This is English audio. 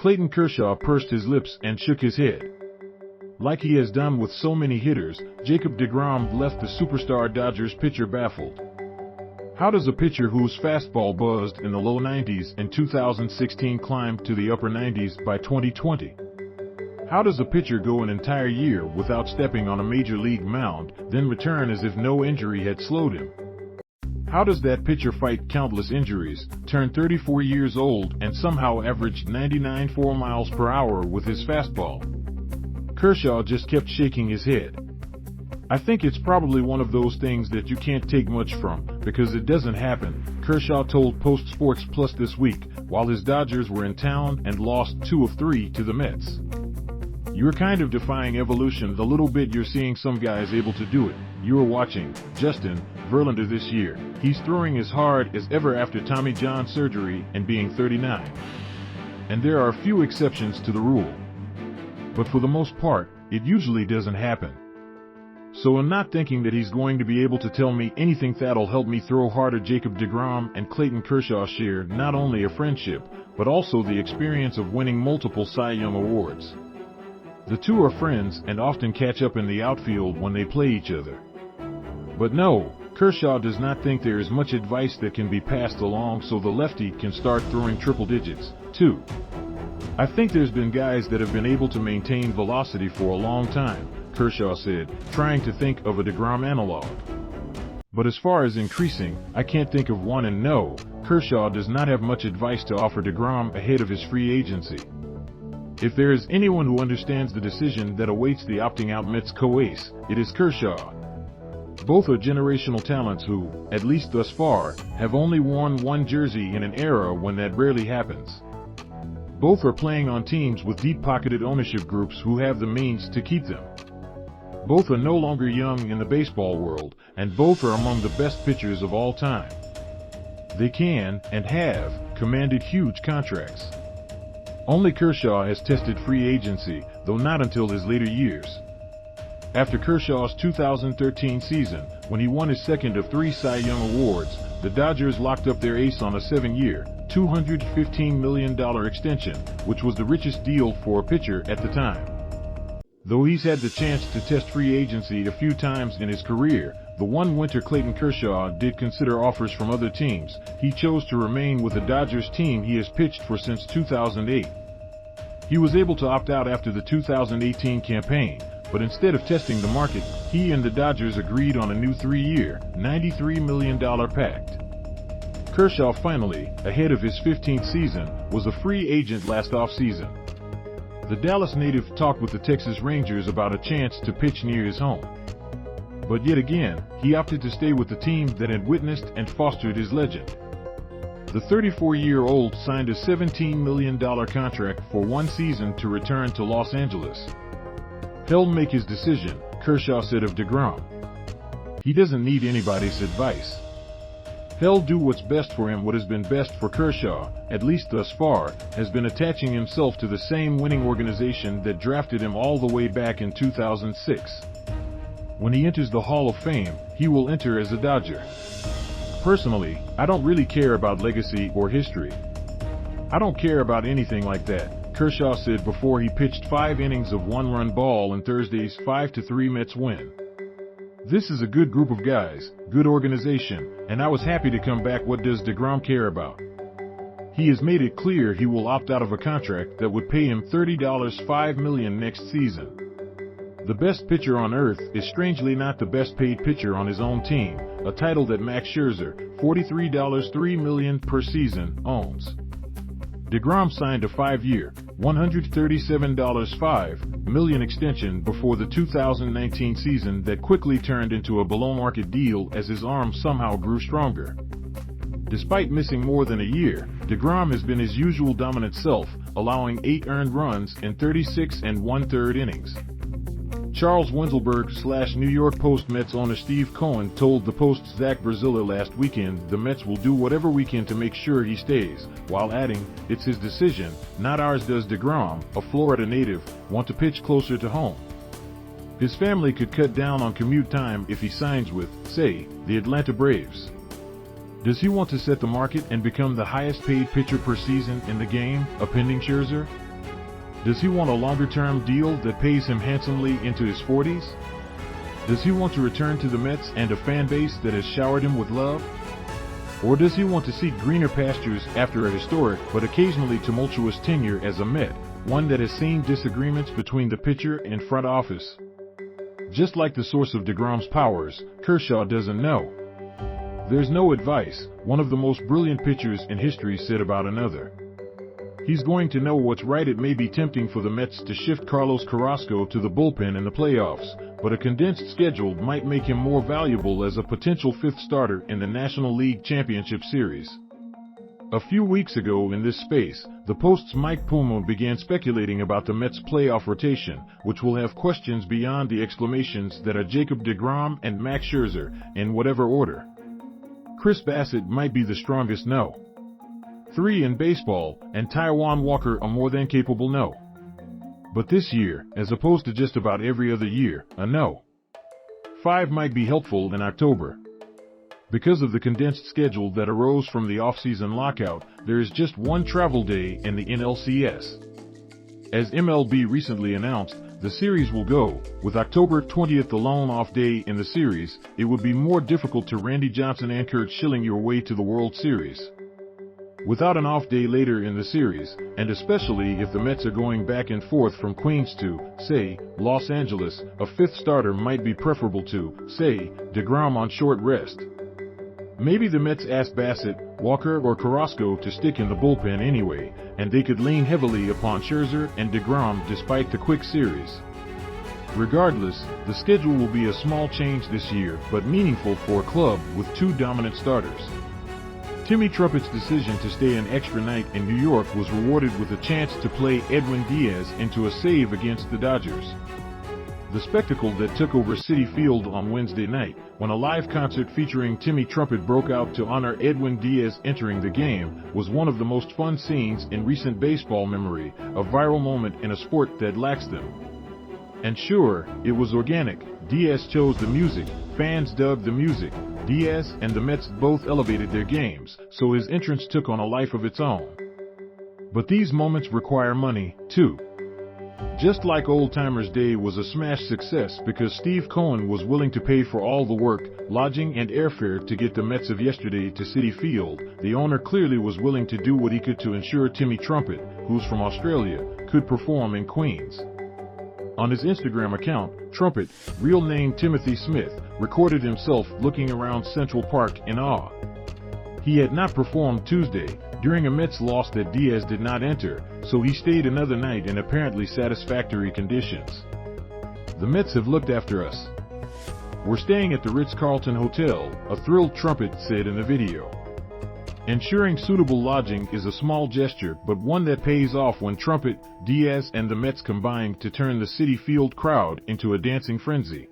Clayton Kershaw pursed his lips and shook his head. Like he has done with so many hitters, Jacob deGrom left the superstar Dodgers pitcher baffled. How does a pitcher whose fastball buzzed in the low 90s in 2016 climb to the upper 90s by 2020? How does a pitcher go an entire year without stepping on a major league mound, then return as if no injury had slowed him? How does that pitcher fight countless injuries, turn 34 years old, and somehow average 99.4 miles per hour with his fastball? Kershaw just kept shaking his head. I think it's probably one of those things that you can't take much from, because it doesn't happen, Kershaw told Post Sports Plus this week, while his Dodgers were in town and lost 2 of 3 to the Mets. You're kind of defying evolution the little bit you're seeing some guys able to do it. You're watching Justin Verlander this year. He's throwing as hard as ever after Tommy John surgery and being 39. And there are a few exceptions to the rule. But for the most part, it usually doesn't happen. So I'm not thinking that he's going to be able to tell me anything that'll help me throw harder. Jacob deGrom and Clayton Kershaw share not only a friendship, but also the experience of winning multiple Cy Young awards. The two are friends and often catch up in the outfield when they play each other. But no, Kershaw does not think there is much advice that can be passed along so the lefty can start throwing triple digits, too. I think there's been guys that have been able to maintain velocity for a long time, Kershaw said, trying to think of a deGrom analog. But as far as increasing, I can't think of one, and no, Kershaw does not have much advice to offer deGrom ahead of his free agency. If there is anyone who understands the decision that awaits the opting-out Mets co-ace, it is Kershaw. Both are generational talents who, at least thus far, have only worn one jersey in an era when that rarely happens. Both are playing on teams with deep-pocketed ownership groups who have the means to keep them. Both are no longer young in the baseball world, and both are among the best pitchers of all time. They can, and have, commanded huge contracts. Only Kershaw has tested free agency, though not until his later years. After Kershaw's 2013 season, when he won his second of 3 Cy Young awards, the Dodgers locked up their ace on a 7-year, $215 million extension, which was the richest deal for a pitcher at the time. Though he's had the chance to test free agency a few times in his career, the one winter Clayton Kershaw did consider offers from other teams. He chose to remain with the Dodgers team he has pitched for since 2008. He was able to opt out after the 2018 campaign, but instead of testing the market, he and the Dodgers agreed on a new 3-year, $93 million pact. Kershaw finally, ahead of his 15th season, was a free agent last offseason. The Dallas native talked with the Texas Rangers about a chance to pitch near his home. But yet again, he opted to stay with the team that had witnessed and fostered his legend. The 34-year-old signed a $17 million contract for 1 season to return to Los Angeles. He'll make his decision, Kershaw said of deGrom. He doesn't need anybody's advice. He'll do what's best for him. What has been best for Kershaw, at least thus far, has been attaching himself to the same winning organization that drafted him all the way back in 2006. When he enters the Hall of Fame, he will enter as a Dodger. Personally, I don't really care about legacy or history. I don't care about anything like that, Kershaw said before he pitched 5 innings of 1-run ball in Thursday's 5-3 Mets win. This is a good group of guys, good organization, and I was happy to come back. What does deGrom care about? He has made it clear he will opt out of a contract that would pay him $5 million next season. The best pitcher on earth is strangely not the best paid pitcher on his own team, a title that Max Scherzer, $43.3 million per season, owns. deGrom signed a 5-year, $137.5 million extension before the 2019 season that quickly turned into a below-market deal as his arm somehow grew stronger. Despite missing more than a year, deGrom has been his usual dominant self, allowing 8 earned runs in 36 1/3 innings. Charles Wenzelberg / New York Post Mets owner Steve Cohen told the Post's Zach Brazilla last weekend the Mets will do whatever we can to make sure he stays, while adding, "It's his decision, not ours." Does deGrom, a Florida native, want to pitch closer to home? His family could cut down on commute time if he signs with, say, the Atlanta Braves. Does he want to set the market and become the highest paid pitcher per season in the game, appending Scherzer? Does he want a longer-term deal that pays him handsomely into his 40s? Does he want to return to the Mets and a fan base that has showered him with love? Or does he want to seek greener pastures after a historic but occasionally tumultuous tenure as a Met, one that has seen disagreements between the pitcher and front office? Just like the source of deGrom's powers, Kershaw doesn't know. There's no advice, one of the most brilliant pitchers in history said about another. He's going to know what's right. It may be tempting for the Mets to shift Carlos Carrasco to the bullpen in the playoffs, but a condensed schedule might make him more valuable as a potential fifth starter in the National League Championship Series. A few weeks ago in this space, the Post's Mike Puma began speculating about the Mets' playoff rotation, which will have questions beyond the exclamations that are Jacob deGrom and Max Scherzer, in whatever order. Chris Bassett might be the strongest no. 3 in baseball, and Taijuan Walker a more than capable no. But this year, as opposed to just about every other year, a no. 5 might be helpful in October. Because of the condensed schedule that arose from the offseason lockout, there is just one travel day in the NLCS. As MLB recently announced, the series will go, with October 20th the lone off day in the series. It would be more difficult to Randy Johnson and Curt Schilling your way to the World Series. Without an off day later in the series, and especially if the Mets are going back and forth from Queens to, say, Los Angeles, a fifth starter might be preferable to, say, deGrom on short rest. Maybe the Mets asked Bassett, Walker or Carrasco to stick in the bullpen anyway, and they could lean heavily upon Scherzer and deGrom despite the quick series. Regardless, the schedule will be a small change this year, but meaningful for a club with 2 dominant starters. Timmy Trumpet's decision to stay an extra night in New York was rewarded with a chance to play Edwin Diaz into a save against the Dodgers. The spectacle that took over Citi Field on Wednesday night, when a live concert featuring Timmy Trumpet broke out to honor Edwin Diaz entering the game, was one of the most fun scenes in recent baseball memory, a viral moment in a sport that lacks them. And sure, it was organic. Diaz chose the music, fans dug the music. Diaz and the Mets both elevated their games, so his entrance took on a life of its own. But these moments require money, too. Just like Old Timers Day was a smash success because Steve Cohen was willing to pay for all the work, lodging and airfare to get the Mets of yesterday to Citi Field, the owner clearly was willing to do what he could to ensure Timmy Trumpet, who's from Australia, could perform in Queens. On his Instagram account, Trumpet, real name Timothy Smith, recorded himself looking around Central Park in awe. He had not performed Tuesday, during a Mets loss that Diaz did not enter, so he stayed another night in apparently satisfactory conditions. The Mets have looked after us. We're staying at the Ritz-Carlton Hotel, a thrilled Trumpet said in the video. Ensuring suitable lodging is a small gesture, but one that pays off when Trumpet, Diaz and the Mets combined to turn the Citi Field crowd into a dancing frenzy.